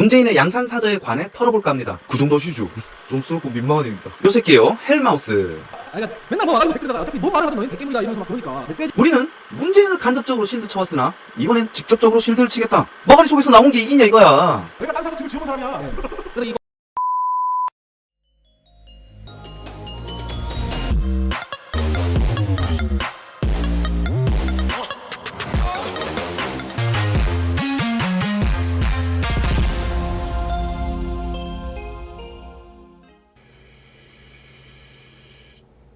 문재인의 양산사저에 관해 털어볼까 합니다. 그 정도 하시죠. 좀 썰고 민망한 일입니다. 요 새끼요, 헬마우스. 그러니까 맨날 뭐 와가지고 댓글에다가 어차피 너무 말을 하든 너희는 백개물이다 이러면서 막 그러니까 메시지 우리는 문재인을 간접적으로 실드 쳐왔으나 이번엔 직접적으로 실드를 치겠다. 머가리 속에서 나온 게 이기냐 이거야. 내가 딴 사람 지금 지어본 사람이야. 그래서 이거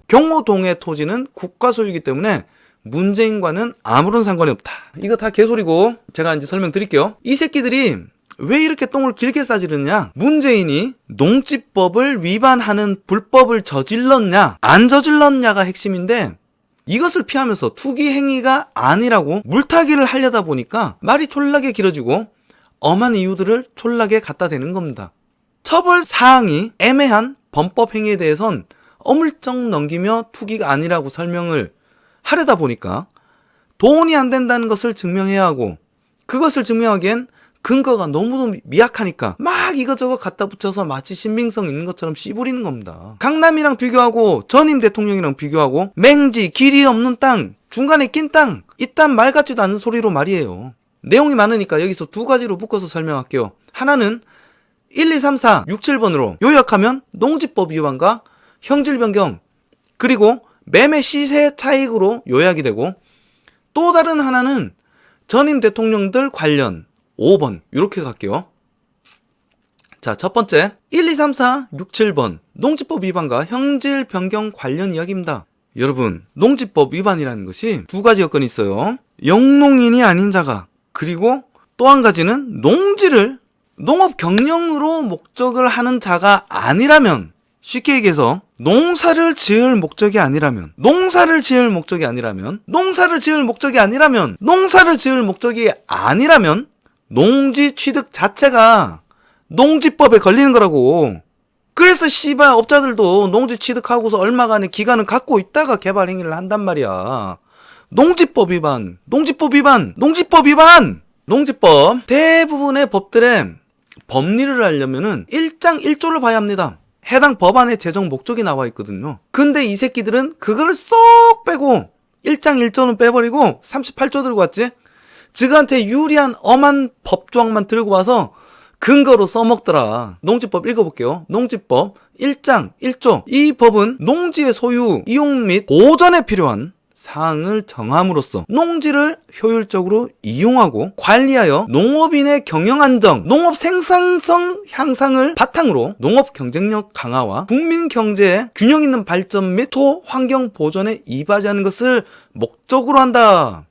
경호동의 토지는 국가 소유이기 때문에 문재인과는 아무런 상관이 없다. 이거 다 개소리고 제가 이제 설명드릴게요. 이 새끼들이 왜 이렇게 똥을 길게 싸지르느냐? 문재인이 농지법을 위반하는 불법을 저질렀냐 안 저질렀냐가 핵심인데, 이것을 피하면서 투기 행위가 아니라고 물타기를 하려다 보니까 말이 촐라게 길어지고 엄한 이유들을 촐라게 갖다 대는 겁니다. 처벌 사항이 애매한 범법 행위에 대해선 어물쩍 넘기며 투기가 아니라고 설명을 하려다 보니까 돈이 안 된다는 것을 증명해야 하고, 그것을 증명하기엔 근거가 너무너무 미약하니까 막 이것저것 갖다 붙여서 마치 신빙성 있는 것처럼 씨부리는 겁니다. 강남이랑 비교하고 전임 대통령이랑 비교하고 맹지, 길이 없는 땅, 중간에 낀 땅, 이딴 말 같지도 않은 소리로 말이에요. 내용이 많으니까 여기서 두 가지로 묶어서 설명할게요. 하나는 1, 2, 3, 4, 6, 7번으로 요약하면 농지법 위반과 형질 변경, 그리고 매매 시세 차익으로 요약이 되고, 또 다른 하나는 전임 대통령들 관련 5번 이렇게 갈게요. 자, 첫 번째 1, 2, 3, 4, 6, 7번 농지법 위반과 형질 변경 관련 이야기입니다. 여러분, 농지법 위반이라는 것이 두 가지 여건이 있어요. 영농인이 아닌 자가, 그리고 또 한 가지는 농지를 농업 경영으로 목적을 하는 자가 아니라면, 쉽게 얘기해서 농사를 지을 목적이 아니라면 농지 취득 자체가 농지법에 걸리는 거라고. 그래서 씨발 업자들도 농지 취득하고서 얼마간의 기간을 갖고 있다가 개발 행위를 한단 말이야. 농지법 대부분의 법들의 법리를 알려면은 1장 1조를 봐야 합니다. 해당 법안의 제정 목적이 나와 있거든요. 근데 이 새끼들은 그거를 쏙 빼고 1장 1조는 빼버리고 38조 들고 왔지? 지그한테 유리한 엄한 법조항만 들고 와서 근거로 써먹더라. 농지법 읽어볼게요. 농지법 1장 1조. 이 법은 농지의 소유, 이용 및 보전에 필요한 사항을 정함으로써 농지를 효율적으로 이용하고 관리하여 농업인의 경영 안정, 농업 생산성 향상을 바탕으로 농업 경쟁력 강화와 국민 경제의 균형 있는 발전 및 토 환경 보존에 이바지하는 것을 목적으로 한다.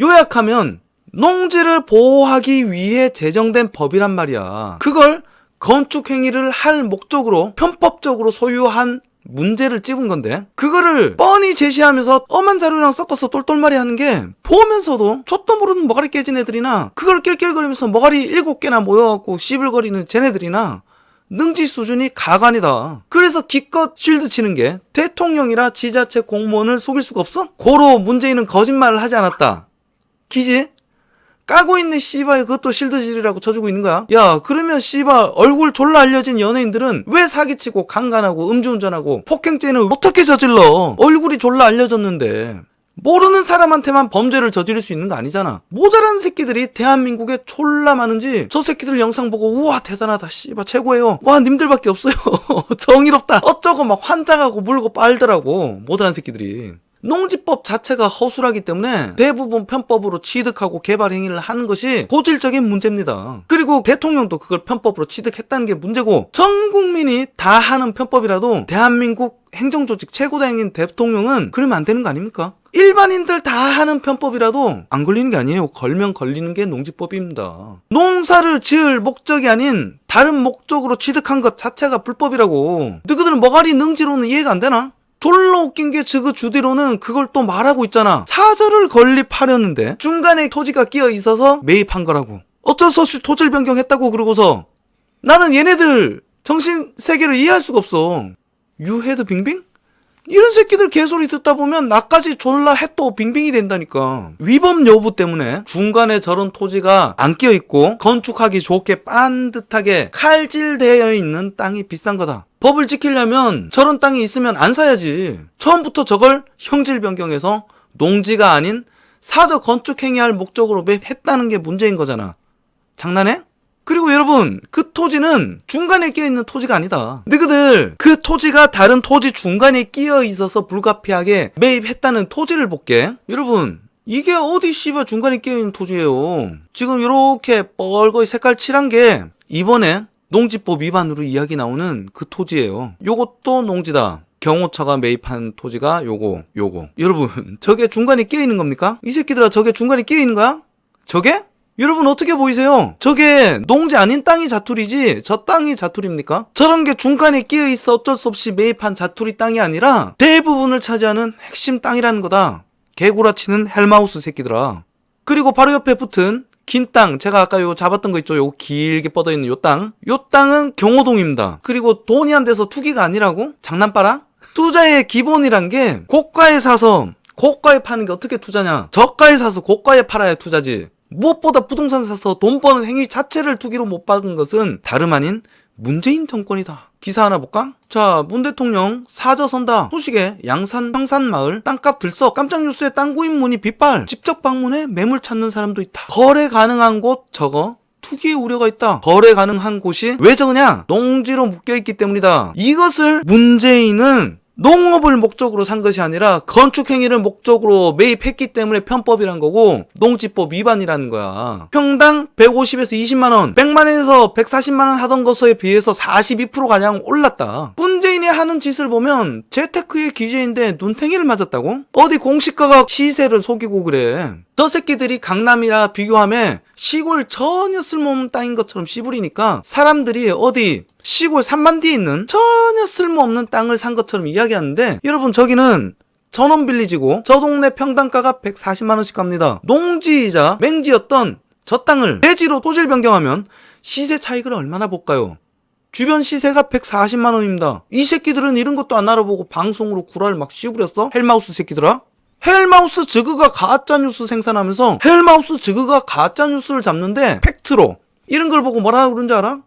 요약하면 농지를 보호하기 위해 제정된 법이란 말이야. 그걸 건축 행위를 할 목적으로 편법적으로 소유한 문제를 찝은 건데, 그거를 뻔히 제시하면서 엄한 자료랑 섞어서 똘똘말이 하는 게, 보면서도 족도 모르는 머가리 깨진 애들이나 그걸 낄낄거리면서 머가리 7개나 모여갖고 씨불거리는 쟤네들이나 능지 수준이 가관이다. 그래서 기껏 쉴드 치는 게 대통령이라 지자체 공무원을 속일 수가 없어? 고로 문재인은 거짓말을 하지 않았다. 기지? 까고 있네 씨발. 그것도 실드질이라고 쳐주고 있는 거야. 야, 그러면 씨발 얼굴 졸라 알려진 연예인들은 왜 사기치고 강간하고 음주운전하고 폭행죄는 어떻게 저질러? 얼굴이 졸라 알려졌는데. 모르는 사람한테만 범죄를 저지를 수 있는 거 아니잖아. 모자란 새끼들이 대한민국에 졸라 많은지 저 새끼들 영상 보고 우와 대단하다 씨발 최고예요, 와 님들밖에 없어요 정의롭다 어쩌고 막 환장하고 물고 빨더라고, 모자란 새끼들이. 농지법 자체가 허술하기 때문에 대부분 편법으로 취득하고 개발 행위를 하는 것이 고질적인 문제입니다. 그리고 대통령도 그걸 편법으로 취득했다는 게 문제고, 전 국민이 다 하는 편법이라도 대한민국 행정조직 최고당인 대통령은 그러면 안 되는 거 아닙니까? 일반인들 다 하는 편법이라도 안 걸리는 게 아니에요. 걸면 걸리는 게 농지법입니다. 농사를 지을 목적이 아닌 다른 목적으로 취득한 것 자체가 불법이라고. 너희들은 머가리 능지로는 이해가 안 되나? 졸라 웃긴 게 그 주뒤로는 그걸 또 말하고 있잖아. 사절을 건립하려는데 중간에 토지가 끼어 있어서 매입한 거라고. 어쩔 수 없이 토질 변경했다고 그러고서 나는 얘네들 정신 세계를 이해할 수가 없어. 유헤드 빙빙? 이런 새끼들 개소리 듣다 보면 나까지 졸라 해또 빙빙이 된다니까. 위법 여부 때문에 중간에 저런 토지가 안 끼어있고 건축하기 좋게 반듯하게 칼질되어 있는 땅이 비싼 거다. 법을 지키려면 저런 땅이 있으면 안 사야지. 처음부터 저걸 형질 변경해서 농지가 아닌 사저 건축 행위할 목적으로 매입했다는 게 문제인 거잖아. 장난해? 그리고 여러분, 그 토지는 중간에 끼어있는 토지가 아니다. 너희들 그 토지가 다른 토지 중간에 끼어있어서 불가피하게 매입했다는 토지를 볼게. 여러분, 이게 어디 씨발 중간에 끼어있는 토지예요. 지금 이렇게 뻘거이 색깔 칠한 게 이번에 농지법 위반으로 이야기 나오는 그 토지예요. 요것도 농지다. 경호처가 매입한 토지가 요거. 여러분, 저게 중간에 끼어있는 겁니까? 이 새끼들아, 저게 중간에 끼어있는 거야? 저게? 여러분 어떻게 보이세요? 저게 농지 아닌 땅이 자투리지 저 땅이 자투리입니까? 저런 게 중간에 끼어있어 어쩔 수 없이 매입한 자투리 땅이 아니라 대부분을 차지하는 핵심 땅이라는 거다. 개구라치는 헬마우스 새끼들아. 그리고 바로 옆에 붙은 긴 땅, 제가 아까 요거 잡았던 거 있죠? 요거 길게 뻗어있는 요 땅. 요 땅은 경호동입니다. 그리고 돈이 안 돼서 투기가 아니라고? 장난빠라? 투자의 기본이란 게 고가에 사서 고가에 파는 게 어떻게 투자냐? 저가에 사서 고가에 팔아야 투자지. 무엇보다 부동산 사서 돈 버는 행위 자체를 투기로 못 박은 것은 다름 아닌 문재인 정권이다. 기사 하나 볼까? 자, 문 대통령 사저 선다 소식에 양산 평산마을 땅값 들썩. 깜짝 뉴스에 땅 구입 문의 빗발. 직접 방문해 매물 찾는 사람도 있다. 거래 가능한 곳 적어 투기의 우려가 있다. 거래 가능한 곳이 왜 적으냐? 농지로 묶여있기 때문이다. 이것을 문재인은 농업을 목적으로 산 것이 아니라 건축행위를 목적으로 매입했기 때문에 편법이란 거고 농지법 위반이라는 거야. 평당 150에서 20만원, 100만원에서 140만원 하던 것에 비해서 42%가량 올랐다. 문재인이 하는 짓을 보면 재테크의 기재인데 눈탱이를 맞았다고? 어디 공시가가 시세를 속이고 그래. 저 새끼들이 강남이라 비교하면 시골 전혀 쓸모없는 땅인 것처럼 씨부리니까 사람들이 어디 시골 산만 뒤에 있는 전혀 쓸모없는 땅을 산 것처럼 이야기하는데 여러분 저기는 전원빌리지고 저 동네 평당가가 140만원씩 갑니다. 농지이자 맹지였던 저 땅을 대지로 토지를 변경하면 시세 차익을 얼마나 볼까요? 주변 시세가 140만원입니다. 이 새끼들은 이런 것도 안 알아보고 방송으로 구라를 막 씌우부렸어? 헬마우스 새끼들아? 헬마우스 저그가 가짜뉴스 생산하면서 헬마우스 저그가 가짜뉴스를 잡는데 팩트로 이런 걸 보고 뭐라 그런지 알아?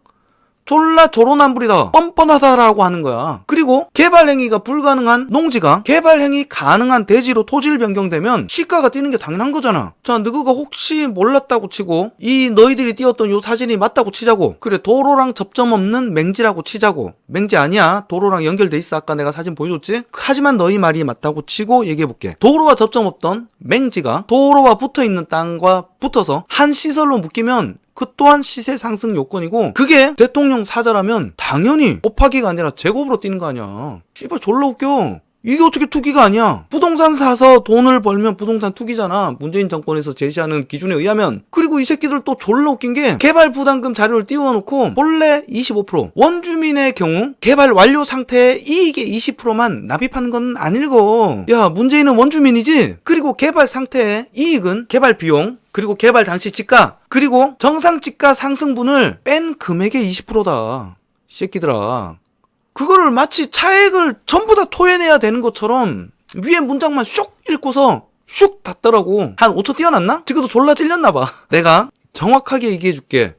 졸라 조로남불이다. 뻔뻔하다라고 하는 거야. 그리고 개발행위가 불가능한 농지가 개발행위 가능한 대지로 토지를 변경되면 시가가 뛰는 게 당연한 거잖아. 자, 너가 혹시 몰랐다고 치고 이 너희들이 띄웠던 요 사진이 맞다고 치자고. 그래, 도로랑 접점 없는 맹지라고 치자고. 맹지 아니야. 도로랑 연결돼 있어. 아까 내가 사진 보여줬지? 하지만 너희 말이 맞다고 치고 얘기해볼게. 도로와 접점 없던 맹지가 도로와 붙어있는 땅과 붙어서 한 시설로 묶이면 그 또한 시세 상승 요건이고 그게 대통령 사저라면 당연히 곱하기가 아니라 제곱으로 뛰는 거 아니야. 씨발 졸라 웃겨. 이게 어떻게 투기가 아니야? 부동산 사서 돈을 벌면 부동산 투기잖아. 문재인 정권에서 제시하는 기준에 의하면. 그리고 이 새끼들 또 졸라 웃긴 게 개발 부담금 자료를 띄워놓고 본래 25% 원주민의 경우 개발 완료 상태의 이익의 20%만 납입하는 건 안 읽어. 야, 문재인은 원주민이지? 그리고 개발 상태의 이익은 개발 비용 그리고 개발 당시 지가 그리고 정상 지가 상승분을 뺀 금액의 20%다. 이 새끼들아. 그거를 마치 차액을 전부 다 토해내야 되는 것처럼 위에 문장만 슉 읽고서 슉 닫더라고. 한 5초 뛰어났나? 지금도 졸라 찔렸나봐. 내가 정확하게 얘기해줄게.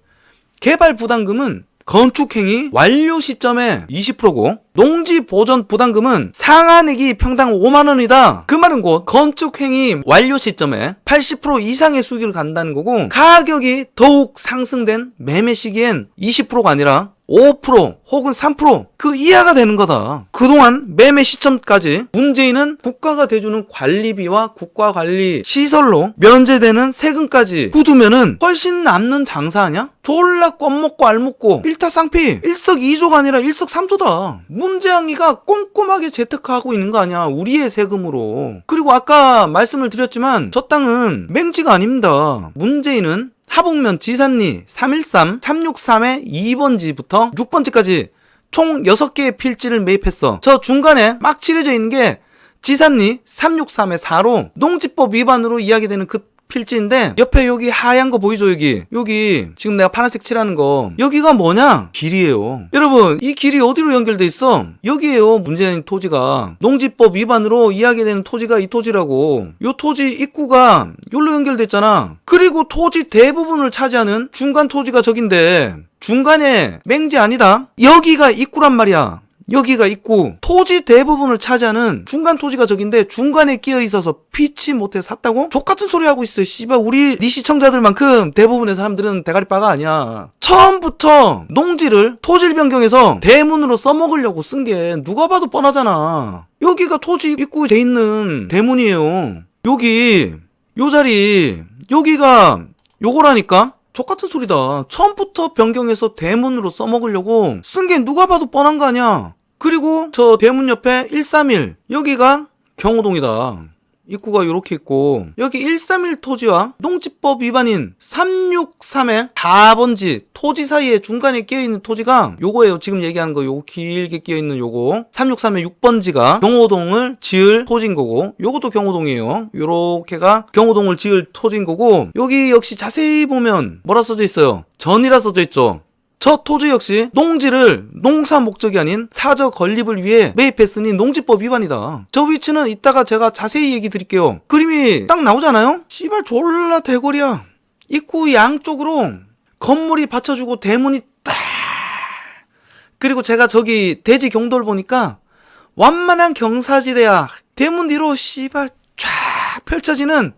개발 부담금은 건축행위 완료 시점에 20%고 농지 보전 부담금은 상한액이 평당 5만원이다. 그 말은 곧 건축행위 완료 시점에 80% 이상의 수익을 간다는 거고 가격이 더욱 상승된 매매 시기엔 20%가 아니라 5% 혹은 3% 그 이하가 되는 거다. 그동안 매매 시점까지 문재인은 국가가 대주는 관리비와 국가관리 시설로 면제되는 세금까지 굳으면은 훨씬 남는 장사 아니야? 졸라 껌먹고 알먹고 일타쌍피 일석이조가 아니라 일석삼조다. 문재항이가 꼼꼼하게 재테크하고 있는 거 아니야. 우리의 세금으로. 그리고 아까 말씀을 드렸지만 저 땅은 맹지가 아닙니다. 문재인은 하북면 지산리 313, 363의 2번지부터 6번지까지 총 6개의 필지를 매입했어. 저 중간에 막 칠해져 있는 게 지산리 363의 4로 농지법 위반으로 이야기되는 그 필지인데 옆에 여기 하얀 거 보이죠? 여기 지금 내가 파란색 칠하는 거 여기가 뭐냐? 길이에요. 여러분 이 길이 어디로 연결돼 있어? 여기에요. 문재인 토지가 농지법 위반으로 이야기되는 토지가 이 토지라고. 요 토지 입구가 여기로 연결돼 있잖아. 그리고 토지 대부분을 차지하는 중간 토지가 저긴데 중간에 맹지 아니다. 여기가 입구란 말이야. 여기가 입구. 토지 대부분을 차지하는 중간 토지가 저긴데 중간에 끼어 있어서 피치 못해 샀다고? 족같은 소리 하고 있어. 씨발 우리 네 시청자들만큼 대부분의 사람들은 대가리빠가 아니야. 처음부터 농지를 토질 변경해서 대문으로 써먹으려고 쓴 게 누가 봐도 뻔하잖아. 여기가 토지 입구에 돼 있는 대문이에요. 여기 요 자리 여기가 요거라니까? 족같은 소리다. 처음부터 변경해서 대문으로 써먹으려고 쓴 게 누가 봐도 뻔한 거 아니야. 그리고 저 대문 옆에 131 여기가 경호동이다. 입구가 요렇게 있고 여기 131 토지와 농지법 위반인 363의 4번지 토지 사이에 중간에 끼어있는 토지가 요거예요. 지금 얘기하는 거 요거 길게 끼어있는 요거 363의 6번지가 경호동을 지을 토지인 거고 요것도 경호동이에요. 요렇게가 경호동을 지을 토지인 거고 여기 역시 자세히 보면 뭐라 써져 있어요? 전이라 써져 있죠. 저 토지 역시 농지를 농사 목적이 아닌 사저 건립을 위해 매입했으니 농지법 위반이다. 저 위치는 이따가 제가 자세히 얘기 드릴게요. 그림이 딱 나오잖아요? 씨발 졸라 대거리야. 입구 양쪽으로 건물이 받쳐주고 대문이 딱. 그리고 제가 저기 대지 경도를 보니까 완만한 경사지대야. 대문 뒤로 씨발 쫙 펼쳐지는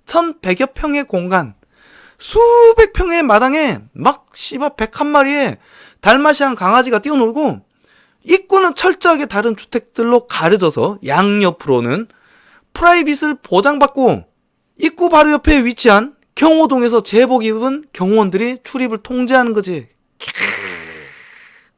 1100여 평의 공간. 수백 평의 마당에 막 씨발 101마리의 달마시안 강아지가 뛰어놀고 입구는 철저하게 다른 주택들로 가려져서 양옆으로는 프라이빗을 보장받고 입구 바로 옆에 위치한 경호동에서 제복 입은 경호원들이 출입을 통제하는 거지.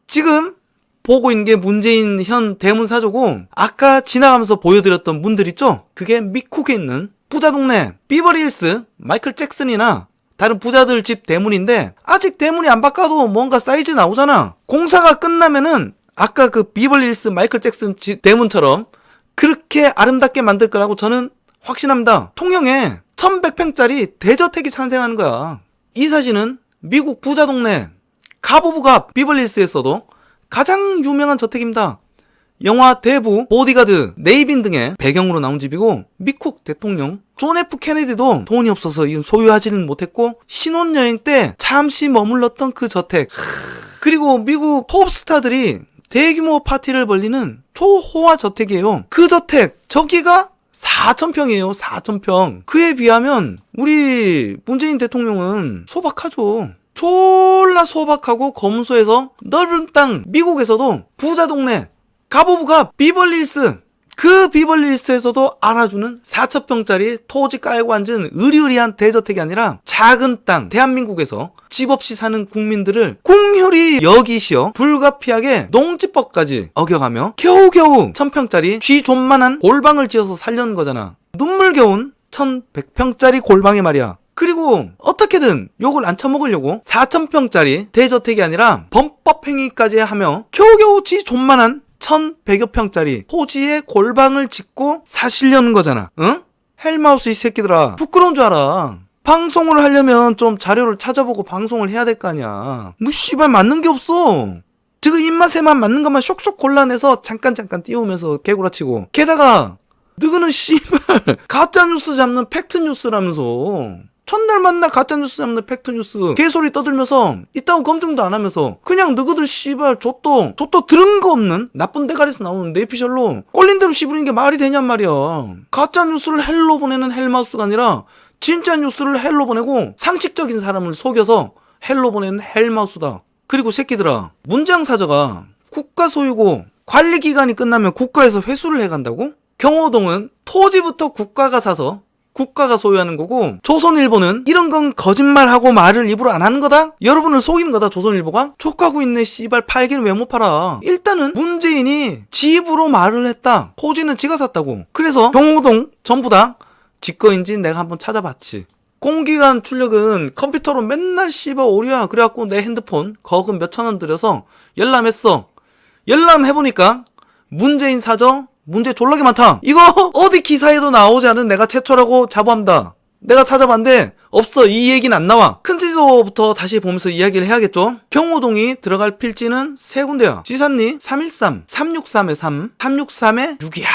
지금 보고 있는 게 문재인 현 대문사조고 아까 지나가면서 보여드렸던 문들 있죠? 그게 미쿡에 있는 부자 동네 비버리힐스 마이클 잭슨이나 다른 부자들 집 대문인데 아직 대문이 안 바꿔도 뭔가 사이즈 나오잖아. 공사가 끝나면은 아까 그 비버리힐스 마이클 잭슨 집 대문처럼 그렇게 아름답게 만들 거라고 저는 확신합니다. 통영에 1100평짜리 대저택이 탄생하는 거야. 이 사진은 미국 부자 동네 카보브가 비버리힐스에서도 가장 유명한 저택입니다. 영화 대부, 보디가드, 네이빈 등의 배경으로 나온 집이고 미국 대통령 존 F 케네디도 돈이 없어서 이건 소유하지는 못했고 신혼여행 때 잠시 머물렀던 그 저택. 그리고 미국 톱스타들이 대규모 파티를 벌리는 초호화 저택이에요. 그 저택 저기가 4,000평이에요. 4,000평. 그에 비하면 우리 문재인 대통령은 소박하죠. 졸라 소박하고 검소해서 넓은 땅 미국에서도 부자 동네 카보브가 비벌리힐스 그 비벌리힐스에서도 알아주는 4,000평짜리 토지 깔고 앉은 으리으리한 대저택이 아니라 작은 땅 대한민국에서 집 없이 사는 국민들을 공혈히 여기시어 불가피하게 농지법까지 어겨가며 겨우겨우 1,000평짜리 쥐존만한 골방을 지어서 살려는 거잖아. 눈물겨운 1,100평짜리 골방에 말이야. 그리고 어떻게든 욕을 안 처먹으려고 4,000평짜리 대저택이 아니라 범법행위까지 하며 겨우겨우 쥐존만한 1,100여 평짜리 토지에 골방을 짓고 사시려는 거잖아. 응? 헬마우스 이 새끼들아. 부끄러운 줄 알아. 방송을 하려면 좀 자료를 찾아보고 방송을 해야 될 거 아니야. 뭐 씨발 맞는 게 없어. 지금 입맛에만 맞는 것만 쇽쇽 골라내서 잠깐 띄우면서 개구라치고. 게다가 너희는 씨발 가짜뉴스 잡는 팩트뉴스라면서. 첫날 만나 가짜뉴스 잡는 팩트뉴스 개소리 떠들면서 이따고 검증도 안 하면서 그냥 너희들 씨발 좆도 들은 거 없는 나쁜 대가리에서 나오는 내피셜로 꼴린 대로 씹으는 게 말이 되냔 말이야. 가짜뉴스를 헬로 보내는 헬마우스가 아니라 진짜 뉴스를 헬로 보내고 상식적인 사람을 속여서 헬로 보내는 헬마우스다. 그리고 새끼들아, 문재영 사저가 국가 소유고 관리기간이 끝나면 국가에서 회수를 해간다고? 경호동은 토지부터 국가가 사서 국가가 소유하는 거고 조선일보는 이런 건 거짓말하고 말을 입으로 안 하는 거다? 여러분을 속이는 거다 조선일보가? 족하고 있네 씨발. 팔기는 왜 못 팔아? 일단은 문재인이 집으로 말을 했다. 토지는 지가 샀다고. 그래서 경호동 전부 다 지거인지 내가 한번 찾아봤지. 공기관 출력은 컴퓨터로 맨날 씨발 오류야. 그래갖고 내 핸드폰 거금 몇천 원 들여서 열람했어. 열람해보니까 문재인 사저 문제 졸라게 많다. 이거 어디 기사에도 나오지 않은 내가 최초라고 자부합니다. 내가 찾아봤는데 없어. 이 얘기는 안 나와. 큰 지도부터 다시 보면서 이야기를 해야겠죠. 경호동이 들어갈 필지는 세 군데야. 지산리 313, 363의 3, 363의 6이야.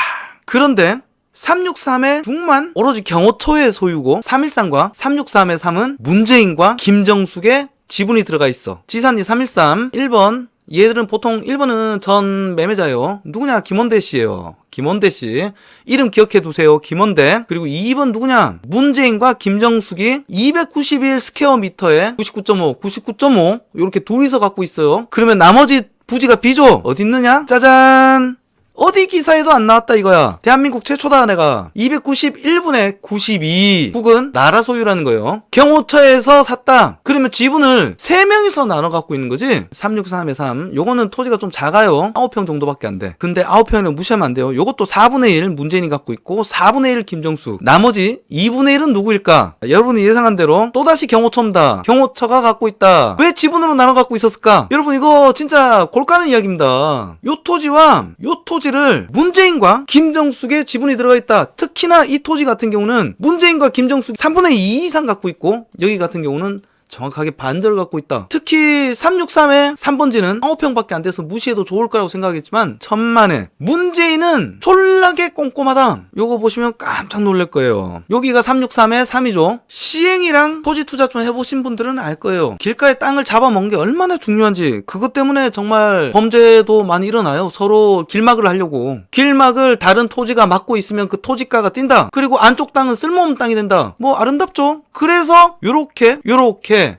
그런데 363의 6만 오로지 경호처의 소유고 313과 363의 3은 문재인과 김정숙의 지분이 들어가 있어. 지산리 313 1번, 얘들은 보통 1번은 전 매매자예요. 누구냐? 김원대 씨예요. 김원대 씨. 이름 기억해 두세요. 김원대. 그리고 2번 누구냐? 문재인과 김정숙이 291 스퀘어미터에 99.5, 99.5 이렇게 둘이서 갖고 있어요. 그러면 나머지 부지가 B조 어디 있느냐? 짜잔! 어디 기사에도 안 나왔다 이거야. 대한민국 최초다 내가. 291분의 92. 국은 나라 소유라는 거예요. 경호처에서 샀다. 그러면 지분을 3명이서 나눠 갖고 있는 거지. 363의 3. 요거는 토지가 좀 작아요. 9평 정도밖에 안 돼. 근데 9평은 무시하면 안 돼요. 요것도 4분의 1 문재인이 갖고 있고 4분의 1 김정숙. 나머지 2분의 1은 누구일까? 여러분이 예상한 대로 또다시 경호처입니다. 경호처가 갖고 있다. 왜 지분으로 나눠 갖고 있었을까? 여러분 이거 진짜 골 까는 이야기입니다. 요 토지와 요 토지를 문재인과 김정숙의 지분이 들어가 있다. 특히나 이 토지 같은 경우는 문재인과 김정숙이 3분의 2 이상 갖고 있고 여기 같은 경우는 정확하게 반절을 갖고 있다. 특히 363의 3번지는 9평밖에 안 돼서 무시해도 좋을 거라고 생각했지만 천만에 문재인은 졸라게 꼼꼼하다. 요거 보시면 깜짝 놀랄 거예요. 여기가 363의 3이죠. 시행이랑 토지 투자 좀 해보신 분들은 알 거예요. 길가에 땅을 잡아먹는 게 얼마나 중요한지. 그것 때문에 정말 범죄도 많이 일어나요. 서로 길막을 하려고. 길막을 다른 토지가 막고 있으면 그 토지가가 뛴다. 그리고 안쪽 땅은 쓸모없는 땅이 된다. 뭐 아름답죠? 그래서 요렇게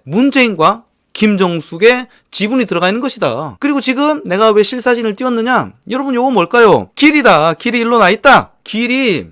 문재인과 김정숙의 지분이 들어가 있는 것이다. 그리고 지금 내가 왜 실사진을 띄웠느냐? 여러분 요거 뭘까요? 길이다. 길이 일로 나 있다. 길이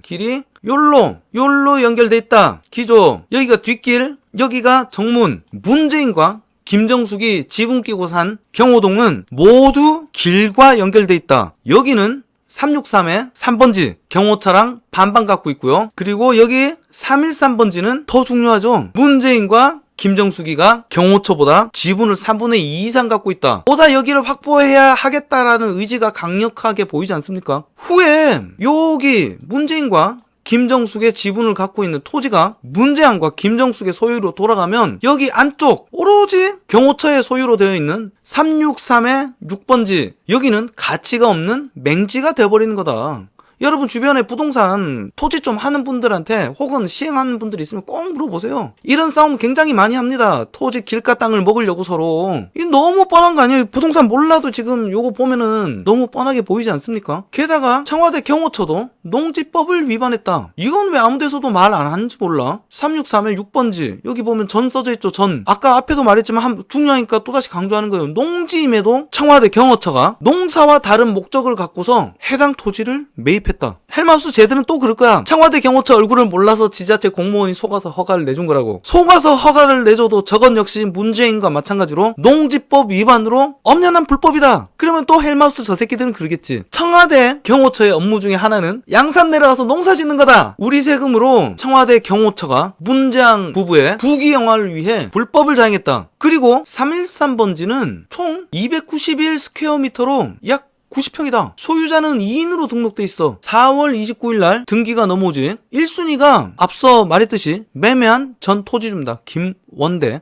요로 연결돼 있다. 기조. 여기가 뒷길, 여기가 정문. 문재인과 김정숙이 지분 끼고 산 경호동은 모두 길과 연결돼 있다. 여기는 363의 3번지 경호차랑 반반 갖고 있고요. 그리고 여기 313번지는 더 중요하죠. 문재인과 김정숙이가 경호처보다 지분을 3분의 2 이상 갖고 있다. 보다 여기를 확보해야 하겠다라는 의지가 강력하게 보이지 않습니까? 후에 여기 문재인과 김정숙의 지분을 갖고 있는 토지가 문재인과 김정숙의 소유로 돌아가면 여기 안쪽 오로지 경호처의 소유로 되어 있는 363의 6번지 여기는 가치가 없는 맹지가 돼버리는 거다. 여러분 주변에 부동산 토지 좀 하는 분들한테 혹은 시행하는 분들이 있으면 꼭 물어보세요. 이런 싸움 굉장히 많이 합니다. 토지 길가 땅을 먹으려고 서로. 이 너무 뻔한 거 아니에요? 부동산 몰라도 지금 요거 보면은 너무 뻔하게 보이지 않습니까? 게다가 청와대 경호처도 농지법을 위반했다. 이건 왜 아무 데서도 말 안 하는지 몰라. 363의 6번지 여기 보면 전 써져 있죠. 전. 아까 앞에도 말했지만 중요하니까 또다시 강조하는 거예요. 농지임에도 청와대 경호처가 농사와 다른 목적을 갖고서 해당 토지를 매입했다. 헬마우스 쟤들은 또 그럴 거야. 청와대 경호처 얼굴을 몰라서 지자체 공무원이 속아서 허가를 내준 거라고. 속아서 허가를 내줘도 저건 역시 문재인과 마찬가지로 농지법 위반으로 엄연한 불법이다. 그러면 또 헬마우스 저 새끼들은 그러겠지. 청와대 경호처의 업무 중에 하나는 양산 내려가서 농사 짓는 거다. 우리 세금으로 청와대 경호처가 문재인 부부의 부귀영화를 위해 불법을 자행했다. 그리고 313번지는 총 291 스퀘어미터로 약 90평이다. 소유자는 2인으로 등록돼 있어. 4월 29일 날 등기가 넘어오지. 1순위가 앞서 말했듯이 매매한 전 토지주입니다. 김원대.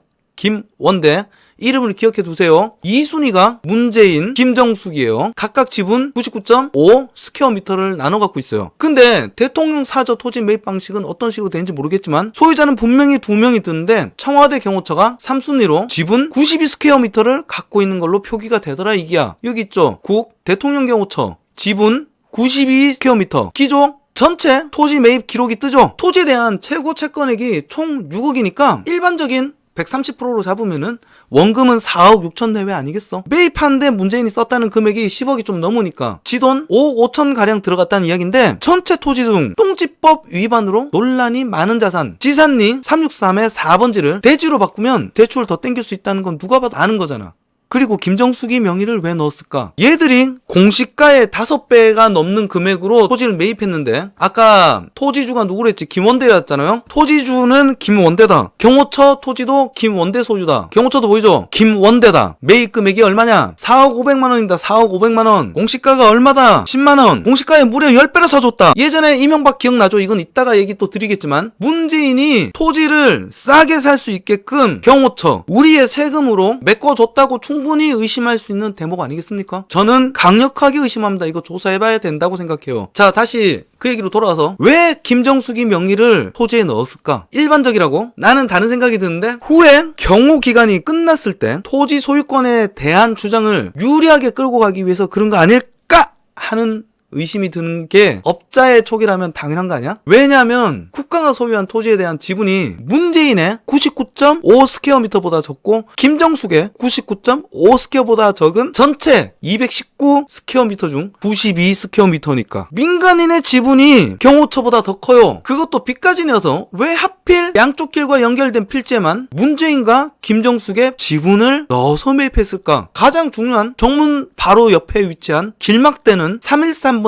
이름을 기억해 두세요. 2순위가 문재인, 김정숙이에요. 각각 지분 99.5 스퀘어미터를 나눠 갖고 있어요. 근데 대통령 사저 토지 매입 방식은 어떤 식으로 되는지 모르겠지만 소유자는 분명히 2명이 뜨는데 청와대 경호처가 3순위로 지분 92 스퀘어미터를 갖고 있는 걸로 표기가 되더라 이기야. 여기 있죠. 국 대통령 경호처 지분 92 스퀘어미터 기조 전체 토지 매입 기록이 뜨죠. 토지에 대한 최고 채권액이 총 6억이니까 일반적인 130%로 잡으면은 원금은 4억 6천 내외 아니겠어? 매입하는데 문재인이 썼다는 금액이 10억이 좀 넘으니까 지돈 5억 5천 가량 들어갔다는 이야기인데 전체 토지 중 농지법 위반으로 논란이 많은 자산 지산리 363의 4번지를 대지로 바꾸면 대출을 더 땡길 수 있다는 건 누가 봐도 아는 거잖아. 그리고 김정숙이 명의를 왜 넣었을까? 얘들이 공시가의 5배가 넘는 금액으로 토지를 매입했는데 아까 토지주가 누구랬지? 김원대였잖아요. 토지주는 김원대다. 경호처 토지도 김원대 소유다. 경호처도 보이죠? 김원대다. 매입 금액이 얼마냐? 4억 500만 원입니다. 4억 500만 원. 공시가가 얼마다? 10만 원. 공시가에 무려 10배를 사줬다. 예전에 이명박 기억나죠? 이건 이따가 얘기 또 드리겠지만 문재인이 토지를 싸게 살 수 있게끔 경호처 우리의 세금으로 메꿔줬다고 충분히 의심할 수 있는 대목 아니겠습니까? 저는 강력하게 의심합니다. 이거 조사해봐야 된다고 생각해요. 자, 다시 그 얘기로 돌아가서 왜 김정숙이 명의를 토지에 넣었을까? 일반적이라고? 나는 다른 생각이 드는데 후에 경호 기간이 끝났을 때 토지 소유권에 대한 주장을 유리하게 끌고 가기 위해서 그런 거 아닐까 하는 의심이 드는 게 업자의 촉이라면 당연한 거 아니야? 왜냐하면 국가가 소유한 토지에 대한 지분이 문재인의 99.5 스퀘어미터보다 적고 김정숙의 99.5 스퀘어보다 적은 전체 219 스퀘어미터 중 92 스퀘어미터니까 민간인의 지분이 경호처보다 더 커요. 그것도 빚까지 내어서 왜 하필 양쪽 길과 연결된 필지에만 문재인과 김정숙의 지분을 넣어서 매입했을까? 가장 중요한 정문 바로 옆에 위치한 길막대는 313번지는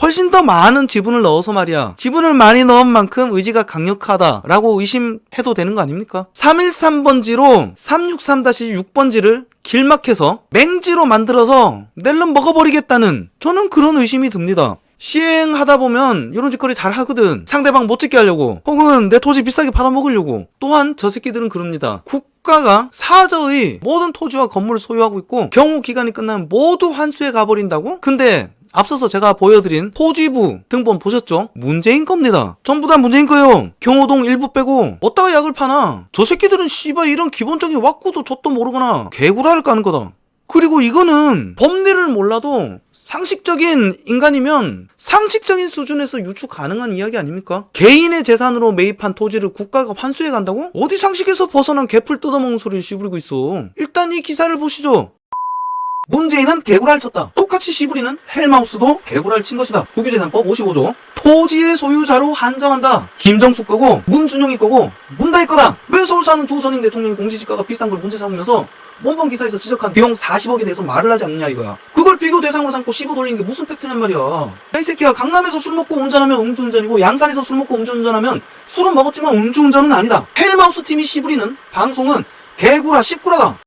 훨씬 더 많은 지분을 넣어서 말이야. 지분을 많이 넣은 만큼 의지가 강력하다라고 의심해도 되는 거 아닙니까? 313번지로 363-6번지를 길막해서 맹지로 만들어서 낼름 먹어버리겠다는 저는 그런 의심이 듭니다. 시행하다 보면 이런 짓거리 잘 하거든. 상대방 못 찍게 하려고 혹은 내 토지 비싸게 받아먹으려고. 또한 저 새끼들은 그럽니다. 국가가 사저의 모든 토지와 건물을 소유하고 있고 경호 기간이 끝나면 모두 환수해 가버린다고? 근데 앞서서 제가 보여드린 토지부 등본 보셨죠? 문재인 겁니다. 전부 다 문재인 거예요. 경호동 일부 빼고 어디다가 약을 파나? 저 새끼들은 씨발 이런 기본적인 왁구도 젖도 모르거나 개구라를 까는 거다. 그리고 이거는 법리를 몰라도 상식적인 인간이면 상식적인 수준에서 유추 가능한 이야기 아닙니까? 개인의 재산으로 매입한 토지를 국가가 환수해 간다고? 어디 상식에서 벗어난 개풀 뜯어먹는 소리를 씨부리고 있어. 일단 이 기사를 보시죠. 문재인은 개구라를 쳤다. 똑같이 씨부리는 헬마우스도 개구라를 친 것이다. 국유재산법 55조. 토지의 소유자로 한정한다. 김정숙 거고 문준용이 거고 문다희 거다. 왜 서울 사는 두 전임 대통령이 공시지가가 비싼 걸 문제 삼으면서 원본 기사에서 지적한 비용 40억에 대해서 말을 하지 않느냐 이거야. 그걸 비교 대상으로 삼고 씹어 돌리는 게 무슨 팩트냔 말이야. 이 새끼야, 강남에서 술 먹고 운전하면 음주운전이고 양산에서 술 먹고 음주운전하면 술은 먹었지만 음주운전은 아니다. 헬마우스 팀이 씨부리는 방송은 개구라 씹구라다.